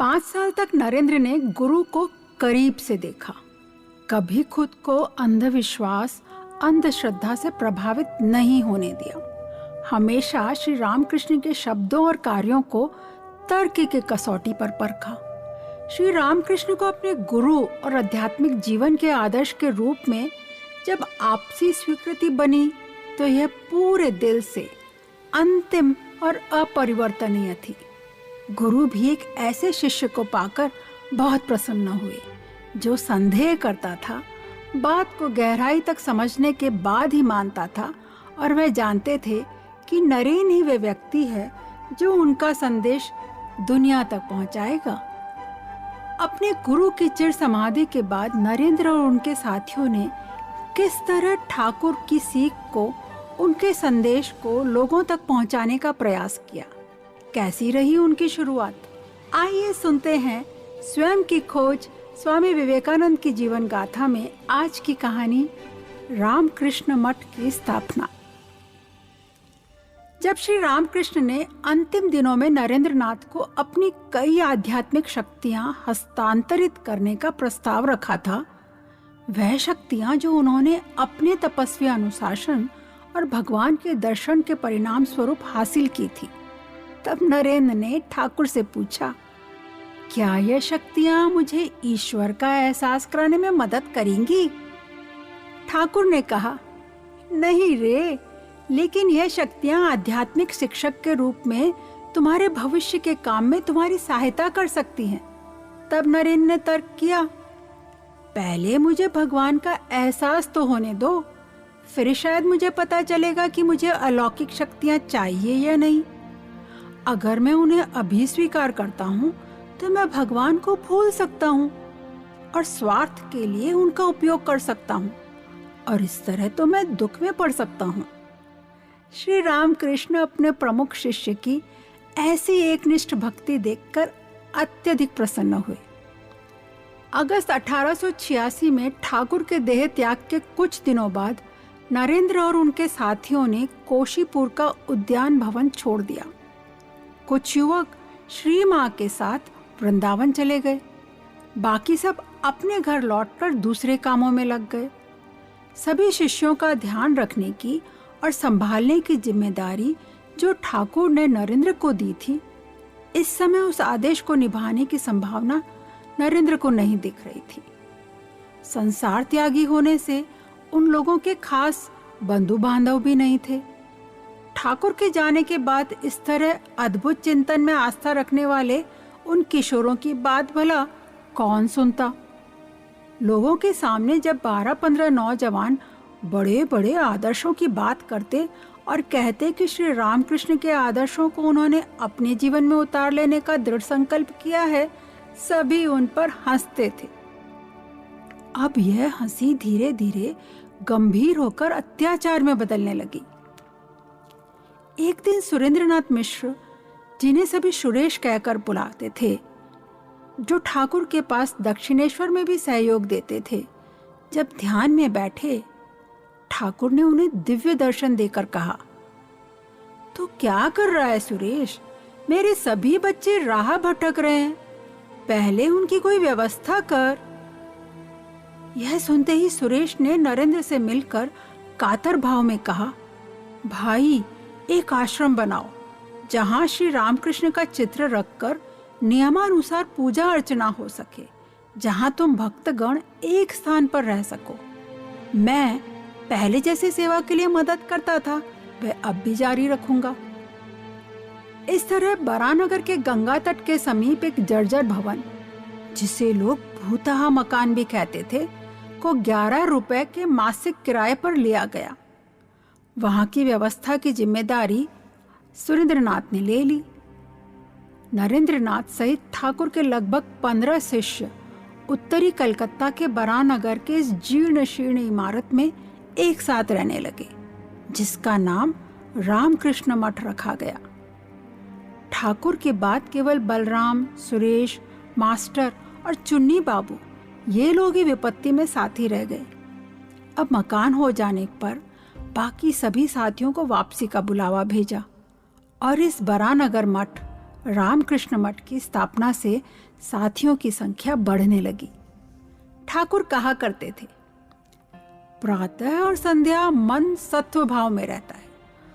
5 साल तक नरेंद्र ने गुरु को करीब से देखा। कभी खुद को अंधविश्वास, अंधश्रद्धा से प्रभावित नहीं होने दिया। हमेशा श्री रामकृष्ण के शब्दों और कार्यों को तर्क की कसौटी पर परखा। श्री रामकृष्ण को अपने गुरु और आध्यात्मिक जीवन के आदर्श के रूप में जब आपसी स्वीकृति बनी तो यह पूरे दिल से अंतिम और अपरिवर्तनीय थी। गुरु भी एक ऐसे शिष्य को पाकर बहुत प्रसन्न हुए जो संदेह करता था, बात को गहराई तक समझने के बाद ही मानता था, और वह जानते थे कि नरेन ही वे व्यक्ति है जो उनका संदेश दुनिया तक पहुंचाएगा। अपने गुरु की चिर समाधि के बाद नरेंद्र और उनके साथियों ने किस तरह ठाकुर की सीख को, उनके संदेश को लोगों तक पहुंचाने का प्रयास किया। कैसी रही उनकी शुरुआत? आइए सुनते हैं स्वयं की खोज स्वामी विवेकानंद की जीवन गाथा में आज की कहानी, रामकृष्ण मठ की स्थापना। जब श्री रामकृष्ण ने अंतिम दिनों में नरेंद्र नाथ को अपनी कई आध्यात्मिक शक्तियां हस्तांतरित करने का प्रस्ताव रखा था, वह शक्तियां जो उन्होंने अपने तपस्वी अनुशासन और भगवान के दर्शन के परिणाम स्वरूप हासिल की थी, तब नरेंद्र ने ठाकुर से पूछा, क्या यह शक्तियां मुझे ईश्वर का एहसास कराने में मदद करेंगी? ठाकुर ने कहा, नहीं रे, लेकिन यह शक्तियां आध्यात्मिक शिक्षक के रूप में तुम्हारे भविष्य के काम में तुम्हारी सहायता कर सकती हैं। तब नरेंद्र ने तर्क किया, पहले मुझे भगवान का एहसास तो होने दो, फिर शायद मुझे पता चलेगा कि मुझे अलौकिक शक्तियां चाहिए या नहीं। अगर मैं उन्हें अभी स्वीकार करता हूँ तो मैं भगवान को भूल सकता हूँ और स्वार्थ के लिए उनका उपयोग कर सकता हूँ, और इस तरह तो मैं दुख में पड़ सकता हूँ। श्री रामकृष्ण अपने प्रमुख शिष्य की ऐसी एकनिष्ठ भक्ति देखकर अत्यधिक प्रसन्न हुए। अगस्त 1886 में ठाकुर के देह त्याग के कुछ दिनों बाद नरेंद्र और उनके साथियों ने कोशीपुर का उद्यान भवन छोड़ दिया। कुछ युवक श्री मां के साथ वृंदावन चले गए, बाकी सब अपने घर लौटकर दूसरे कामों में लग गए। सभी शिष्यों का ध्यान रखने की और संभालने की जिम्मेदारी जो ठाकुर ने नरेंद्र को दी थी, इस समय उस आदेश को निभाने की संभावना नरेंद्र को नहीं दिख रही थी। संसार त्यागी होने से उन लोगों के खास बंधु बांधव भी नहीं थे। ठाकुर के जाने के बाद इस तरह अद्भुत चिंतन में आस्था रखने वाले उन किशोरों की बात भला कौन सुनता? लोगों के सामने जब 12-15 नौजवान बड़े बड़े आदर्शों की बात करते और कहते कि श्री रामकृष्ण के आदर्शों को उन्होंने अपने जीवन में उतार लेने का दृढ़ संकल्प किया है, सभी उन पर हंसते थे। अब यह हंसी धीरे धीरे गंभीर होकर अत्याचार में बदलने लगी। एक दिन सुरेंद्रनाथ मिश्र, जिन्हें सभी सुरेश कहकर बुलाते थे, जो ठाकुर के पास दक्षिणेश्वर में भी सहयोग देते थे, जब ध्यान में बैठे, ठाकुर ने उन्हें दिव्य दर्शन देकर कहा, तो क्या कर रहा है सुरेश? मेरे सभी बच्चे राह भटक रहे हैं, पहले उनकी कोई व्यवस्था कर। यह सुनते ही सुरेश ने नरेंद्र से मिलकर कातर भाव में कहा, भाई, एक आश्रम बनाओ जहां श्री रामकृष्ण का चित्र रखकर नियमानुसार पूजा अर्चना हो सके, जहां तुम भक्तगण एक स्थान पर रह सको। मैं पहले जैसे सेवा के लिए मदद करता था, वह अब भी जारी रखूंगा। इस तरह बरानगर के गंगा तट के समीप एक जर्जर भवन, जिसे लोग भूतहा मकान भी कहते थे, को 11 रुपए के मासिक किराए पर लिया गया। वहां की व्यवस्था की जिम्मेदारी सुरेंद्रनाथ ने ले ली। नरेंद्रनाथ सहित ठाकुर के लगभग 15 शिष्य उत्तरी कलकत्ता के बरानगर के इस जीर्ण शीर्ण इमारत में एक साथ रहने लगे, जिसका नाम रामकृष्ण मठ रखा गया। ठाकुर के बाद केवल बलराम, सुरेश, मास्टर और चुन्नी बाबू, ये लोग ही विपत्ति में साथी रह गए। अब मकान हो जाने पर बाकी सभी साथियों को वापसी का बुलावा भेजा और इस बरानगर मठ रामकृष्ण मठ की स्थापना से साथियों की संख्या बढ़ने लगी। ठाकुर कहा करते थे, प्रातः और संध्या मन सत्व भाव में रहता है,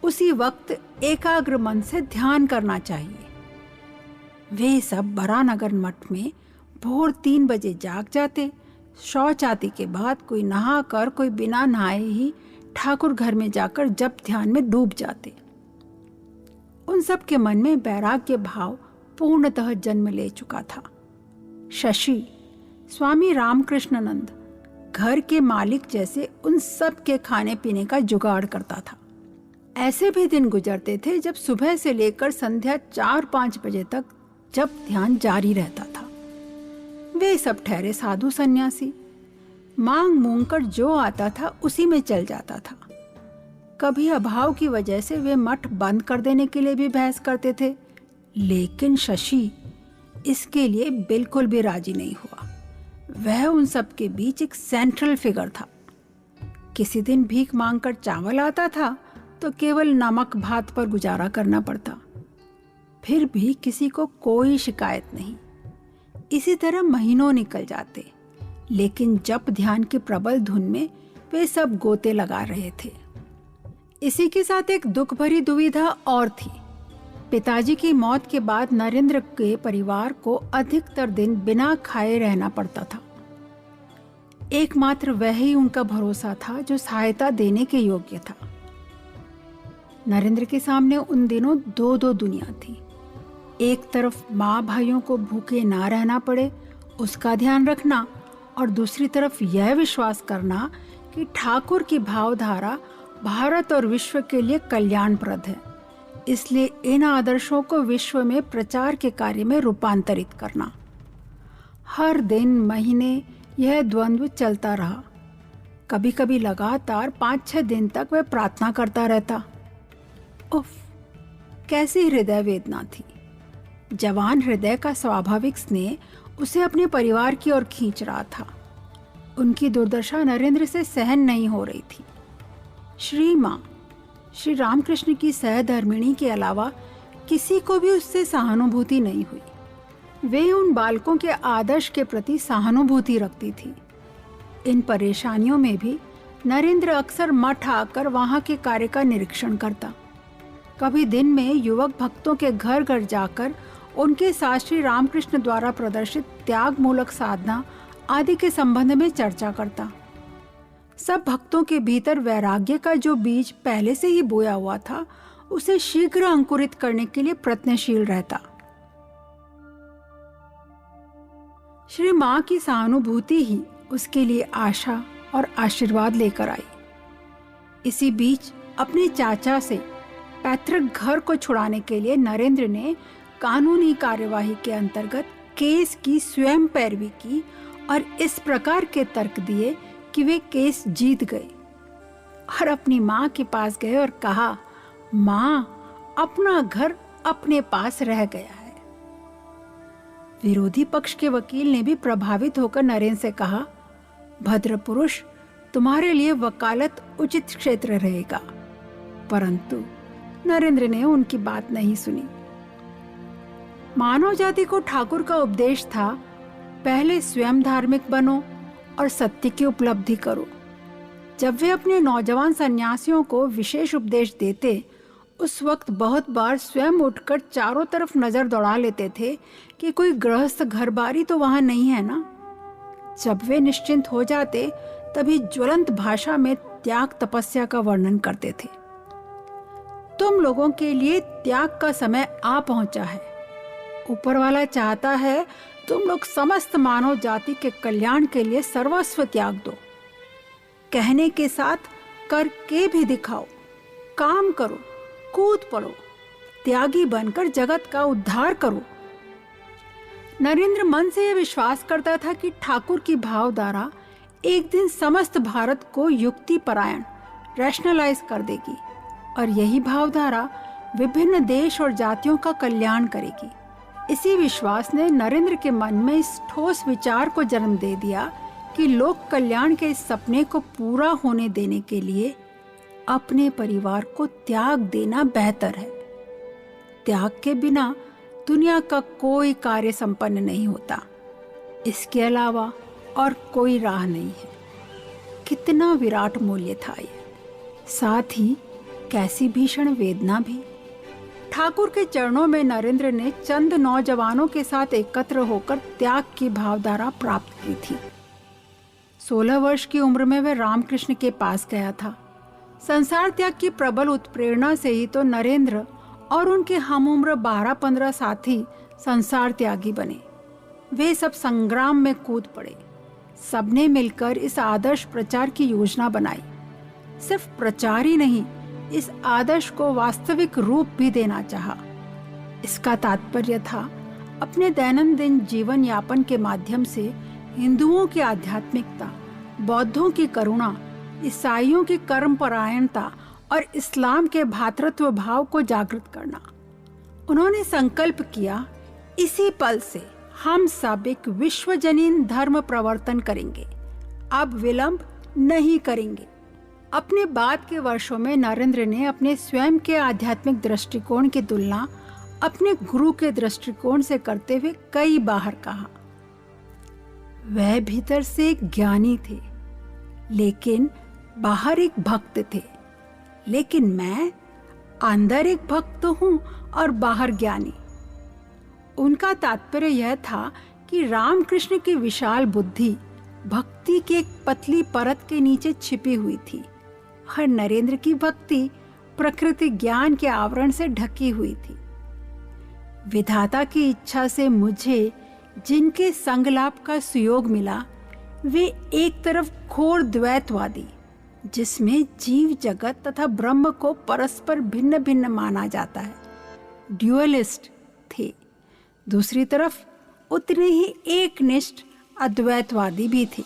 उसी वक्त एकाग्र मन से ध्यान करना चाहिए। वे सब बरानगर मठ में भोर 3 बजे जाग जाते। शौच आदि के बाद कोई नहा कर, कोई बिना नहाए ही ठाकुर घर में जाकर जप ध्यान में डूब जाते। उन सब के मन में वैराग्य भाव पूर्णतः जन्म ले चुका था। शशि, स्वामी रामकृष्णानंद घर के मालिक जैसे उन सब के खाने पीने का जुगाड़ करता था। ऐसे भी दिन गुजरते थे जब सुबह से लेकर संध्या 4-5 बजे तक जब ध्यान जारी रहता था। वे सब ठहरे साधु सन्यासी, मांग मूंग कर जो आता था उसी में चल जाता था। कभी अभाव की वजह से वे मठ बंद कर देने के लिए भी बहस करते थे, लेकिन शशि इसके लिए बिल्कुल भी राजी नहीं हुआ। वह उन सब के बीच एक सेंट्रल फिगर था। किसी दिन भीख मांगकर चावल आता था तो केवल नमक भात पर गुजारा करना पड़ता। फिर भी किसी को कोई शिकायत नहीं। इसी तरह महीनों निकल जाते, लेकिन जप ध्यान की प्रबल धुन में वे सब गोते लगा रहे थे। इसी के साथ एक दुख भरी दुविधा और थी। पिताजी की मौत के बाद नरेंद्र के परिवार को अधिकतर दिन बिना खाए रहना पड़ता था। एकमात्र वह ही उनका भरोसा था जो सहायता देने के योग्य था। नरेंद्र के सामने उन दिनों दो दुनिया थी। एक तरफ माँ भाइयों को भूखे ना रहना पड़े उसका ध्यान रखना, और दूसरी तरफ यह विश्वास करना कि ठाकुर की भावधारा भारत और विश्व के लिए कल्याणप्रद है, इसलिए इन आदर्शों को विश्व में प्रचार के कार्य में रूपांतरित करना। हर दिन महीने यह द्वंद्व चलता रहा। कभी कभी लगातार 5-6 दिन तक वह प्रार्थना करता रहता। उफ, कैसी हृदय वेदना थी। जवान हृदय का स्वाभाविक स्नेह उसे अपने परिवार की ओर खींच रहा था। उनकी दुर्दशा नरेंद्र से सहन नहीं हो रही थी। श्री माँ, श्री रामकृष्ण की सहधर्मिणी के अलावा किसी को भी उससे सहानुभूति नहीं हुई। वे उन बालकों के आदर्श के प्रति सहानुभूति रखती थी। इन परेशानियों में भी नरेंद्र अक्सर मठ आकर वहाँ के कार्य का निरीक्षण करता। कभी दिन में युवक भक्तों के घर घर जाकर उनके साथ श्री रामकृष्ण द्वारा प्रदर्शित त्याग मूलक साधना आदि के संबंध में चर्चा करता। सब भक्तों के भीतर वैराग्य का जो बीज पहले से ही बोया हुआ था, उसे शीघ्र अंकुरित करने के लिए प्रयत्नशील रहता। श्री माँ की सहानुभूति ही उसके लिए आशा और आशीर्वाद लेकर आई। इसी बीच अपने चाचा से पैतृक घर को छुड़ाने के लिए नरेंद्र ने कानूनी कार्यवाही के अंतर्गत केस की स्वयं पैरवी की और इस प्रकार के तर्क दिए कि वे केस जीत गए, और अपनी माँ के पास गए और कहा, माँ, अपना घर अपने पास रह गया है। विरोधी पक्ष के वकील ने भी प्रभावित होकर नरेंद्र से कहा, भद्र पुरुष, तुम्हारे लिए वकालत उचित क्षेत्र रहेगा। परंतु नरेंद्र ने उनकी बात नहीं सुनी। मानव जाति को ठाकुर का उपदेश था, पहले स्वयं धार्मिक बनो और सत्य की उपलब्धि करो। जब वे अपने नौजवान सन्यासियों को विशेष उपदेश देते, उस वक्त बहुत बार स्वयं उठकर चारों तरफ नजर दौड़ा लेते थे कि कोई गृहस्थ घरबारी तो वहां नहीं है ना। जब वे निश्चिंत हो जाते, तभी ज्वलंत भाषा में त्याग तपस्या का वर्णन करते थे। तुम लोगों के लिए त्याग का समय आ पहुंचा है। ऊपर वाला चाहता है तुम लोग समस्त मानव जाति के कल्याण के लिए सर्वस्व त्याग दो। कहने के साथ करके भी दिखाओ। काम करो, कूद पड़ो, त्यागी बनकर जगत का उद्धार करो। नरेंद्र मन से यह विश्वास करता था कि ठाकुर की भावधारा एक दिन समस्त भारत को युक्ति परायण रैशनलाइज कर देगी, और यही भावधारा विभिन्न देश और जातियों का कल्याण करेगी। इसी विश्वास ने नरेंद्र के मन में इस ठोस विचार को जन्म दे दिया कि लोक कल्याण के इस सपने को पूरा होने देने के लिए अपने परिवार को त्याग देना बेहतर है। त्याग के बिना दुनिया का कोई कार्य संपन्न नहीं होता, इसके अलावा और कोई राह नहीं है। कितना विराट मूल्य था ये, साथ ही कैसी भीषण वेदना भी। ठाकुर के चरणों में नरेंद्र ने चंद नौजवानों के साथ एकत्र होकर त्याग की भावधारा प्राप्त की थी। 16 वर्ष की उम्र में वह रामकृष्ण के पास गया था। संसार त्याग की प्रबल उत्प्रेरणा से ही तो नरेंद्र और उनके हमउम्र 12-15 साथी संसार त्यागी बने। वे सब संग्राम में कूद पड़े। सबने मिलकर इस आदर्श प्रचार की योजना बनाई। सिर्फ प्रचार ही नहीं, इस आदर्श को वास्तविक रूप भी देना चाहा। इसका तात्पर्य था अपने दैनंदिन जीवन यापन के माध्यम से हिंदुओं की आध्यात्मिकता, बौद्धों की करुणा, ईसाइयों की कर्मपरायणता और इस्लाम के भ्रातृत्व भाव को जागृत करना। उन्होंने संकल्प किया, इसी पल से हम सब एक विश्वजनीन धर्म प्रवर्तन करेंगे, अब विलंब नहीं करेंगे। अपने बाद के वर्षों में नरेंद्र ने अपने स्वयं के आध्यात्मिक दृष्टिकोण की तुलना अपने गुरु के दृष्टिकोण से करते हुए कई बार कहा। वह भीतर से एक ज्ञानी थे, लेकिन बाहर एक भक्त थे। लेकिन मैं अंदर एक भक्त हूं और बाहर ज्ञानी। उनका तात्पर्य यह था कि रामकृष्ण की विशाल बुद्धि भक्ति की एक पतली परत के नीचे छिपी हुई थी और नरेंद्र की भक्ति प्रकृति ज्ञान के आवरण से ढकी हुई थी। विधाता की इच्छा से मुझे जिनके संगलाप का सुयोग मिला, वे एक तरफ घोर द्वैतवादी, जिसमें जीव जगत तथा ब्रह्म को परस्पर भिन्न भिन्न माना जाता है, ड्यूअलिस्ट थे। दूसरी तरफ उतने ही एकनिष्ठ अद्वैतवादी भी थे।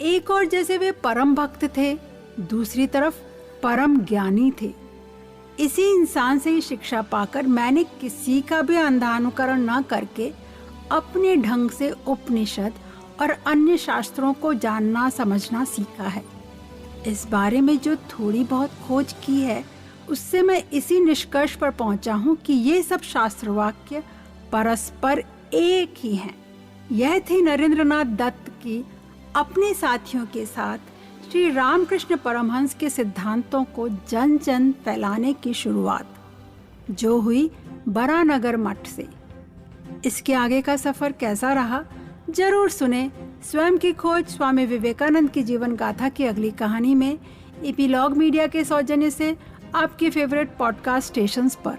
एक और जैसे वे परम भक्त थे, दूसरी तरफ परम ज्ञानी थे। इसी इंसान से ही शिक्षा पाकर मैंने किसी का भी अंधानुकरण न करके अपने ढंग से उपनिषद और अन्य शास्त्रों को जानना समझना सीखा है। इस बारे में जो थोड़ी बहुत खोज की है, उससे मैं इसी निष्कर्ष पर पहुंचा हूं कि ये सब शास्त्र वाक्य परस्पर एक ही हैं। यह थी नरेंद्रनाथ दत्त की अपने साथियों के साथ श्री रामकृष्ण परमहंस के सिद्धांतों को जन जन फैलाने की शुरुआत, जो हुई बरानगर मठ से। इसके आगे का सफर कैसा रहा, जरूर सुने। स्वयं की खोज स्वामी विवेकानंद की जीवन गाथा की अगली कहानी में एपिलॉग मीडिया के सौजन्य से आपके फेवरेट पॉडकास्ट स्टेशंस पर।